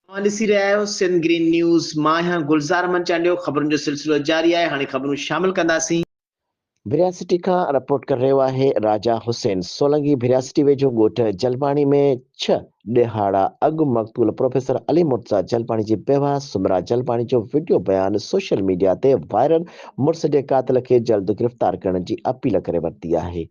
तव्हां ॾिसी रहिया आहियो सिंध ग्रीन न्यूज़। मां आहियां गुलज़ार मंचालियो। ख़बरुनि जो सिलसिलो जारी आहे। हाणे ख़बरूं शामिल कंदासीं। भिरियासिटी खां रिपोर्ट कर रहियो आहे राजा हुसैन। सोलंगी भिरियासिटी वेझो ॻोठ जलपाणी में 6 ॾिहाड़ा अॻु मक़तूल प्रोफेसर अली मुर्तज़ा जलपाणी जी बेवा सुमरा जलपाणी जो वीडियो बयान सोशल मीडिया ते वायरल। मुड़ुस जे कातिल खे जल्द गिरफ़्तार करण जी अपील करे वरिती आहे।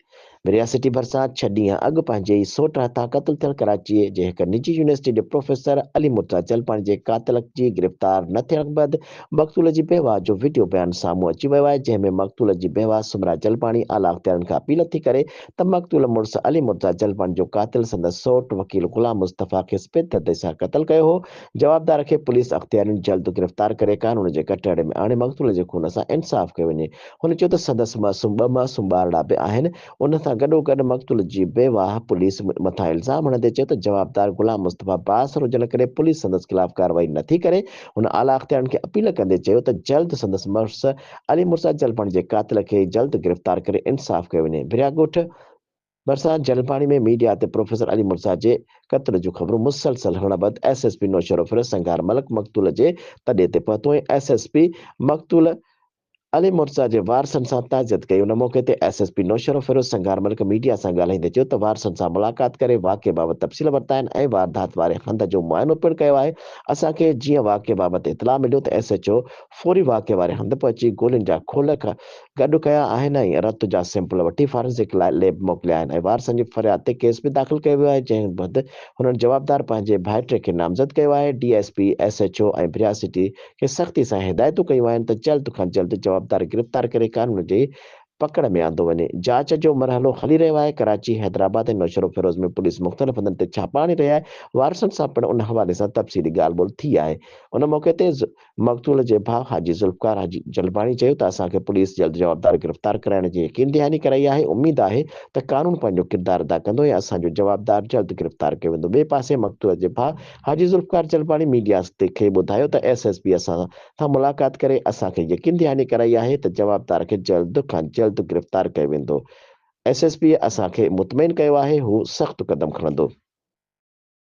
भिरियासिटी भरिसां 6 ॾींहं अॻु पंहिंजे ई सोट हथां क़तल थियल कराचीअ जे हिक निजी यूनिवर्सिटी जे प्रोफेसर अली मुर्तज़ा जलपाणी जे कातिल जी गिरफ़्तार न थियण बैदि मक़तूल जी बेवा जो वीडियो बयान साम्हूं अची वियो आहे, जंहिं में मक़तूल जी बेवा सुमरा जलपाणी आला अख़्तियारनि खां अपील थी करे त मक़तूल मुड़ुस अली मुर्तज़ा जलपाणी जो कातिल संदसि सौट वकील गुलाम मुस्तफ़ा खे स्पित सां क़तल कयो हो। जवाबदार खे पुलिस अख़्तियारनि जल्द गिरफ़्तार करे कानून जे कटहरे में आणे मक़तूल जे खून सां इंसाफ़ कयो वञे। हुन चयो त संदसि मासूम 2 मासूम ॿारड़ा बि आहिनि। उन सां गॾोगॾु मक़तूल जी बेवा पुलिस मथां इल्ज़ाम हणंदे चयो त जवाबदार गुलाम मुस्तफ़ा बासर हुजण करे पुलिस संदसि ख़िलाफ़ कार्रवाई नथी करे। हुन आला अख़्तियारनि खे अपील कंदे चयो त जल्द संदसि मुड़ुस अली मुर्तज़ा जलपाणी जे कातिल खे जल्द गिरफ़्तार करे इंसाफ़ कयो वञे। भिरिया ॻोठ भरिसां जलपाणी में मीडिया ते प्रोफेसर अली मुर्तज़ा जे क़त्ल जूं ख़बरूं मुसलसल हणण बैदि एसएसपी नौशरो फिरोज़ संगार मलिक मक़तूल जे तॾे ते पहुतो ऐं एसएसपी मक़तूल अली मुर्तज़ा जे वारसनि सां ताज़ियत कई। उन मौक़े ते एसएसपी नौशरो फिरोज़ संगार मलिक मीडिया सां ॻाल्हाईंदे चयो त वारसनि सां मुलाक़ात करे वाक़िए बाबति तफ़सील वरिता आहिनि ऐं वारदात वारे हंध जो मुआइनो पिणु कयो आहे। असांखे जीअं वाक़िए बाबति इतला मिलियो त एसएचओ फौरी वाक़िए वारे हंध पहुची गोलियुनि जा खोल गॾु कया आहिनि ऐं रत जा सैंपल वठी फॉरेंसिक लैब मोकिलिया आहिनि ऐं वारसनि जी फरियाद ते केस बि दाख़िल कयो वियो आहे, जंहिं बैदि हुननि जवाबदार पंहिंजे भाइटे खे नामज़द कयो आहे। डीएसपी एसएचओ ऐं भिरियासिटी खे सख़्ती सां हिदायतूं कयूं आहिनि त जल्द खां जल्द जवाबदार गिरफ़्तार करे कानून जी पकड़ में आंदो वञे। जांच जो मरहलो हली रहियो आहे। कराची, हैदराबाद ऐं नौशरो फिरोज़ में पुलिस मुख़्तलिफ़ हंधनि ते छापा हणी रही आहे। वारसनि सां पिणु उन हवाले सां तफ़सीली ॻाल्हि ॿोल्हि थी आहे। उन मौक़े ते मक़तूल जे भाउ हाजी ज़ुल्फ़कार हाजी जलपाणी चयो त असांखे पुलिस जल्द जवाबदार गिरफ़्तार कराइण जी यकीन दहानी कराई आहे। उमेद आहे त कानून पंहिंजो किरदारु अदा कंदो ऐं असांजो जवाबदार जल्द गिरफ़्तार कयो वेंदो। ॿिए पासे मक़तूल जे भाउ हाजी ज़ुल्फ़कार जलपाणी मीडिया खे ॿुधायो त एसएसपी असां सां मुलाक़ात करे असांखे यकीन दहानी कराई आहे त जवाबदार खे जल्द खां जल्द गिरफ़्तार कयो वेंदो। एसएसपी असांखे मुतमइन कयो आहे हू सख़्तु क़दम खणंदो।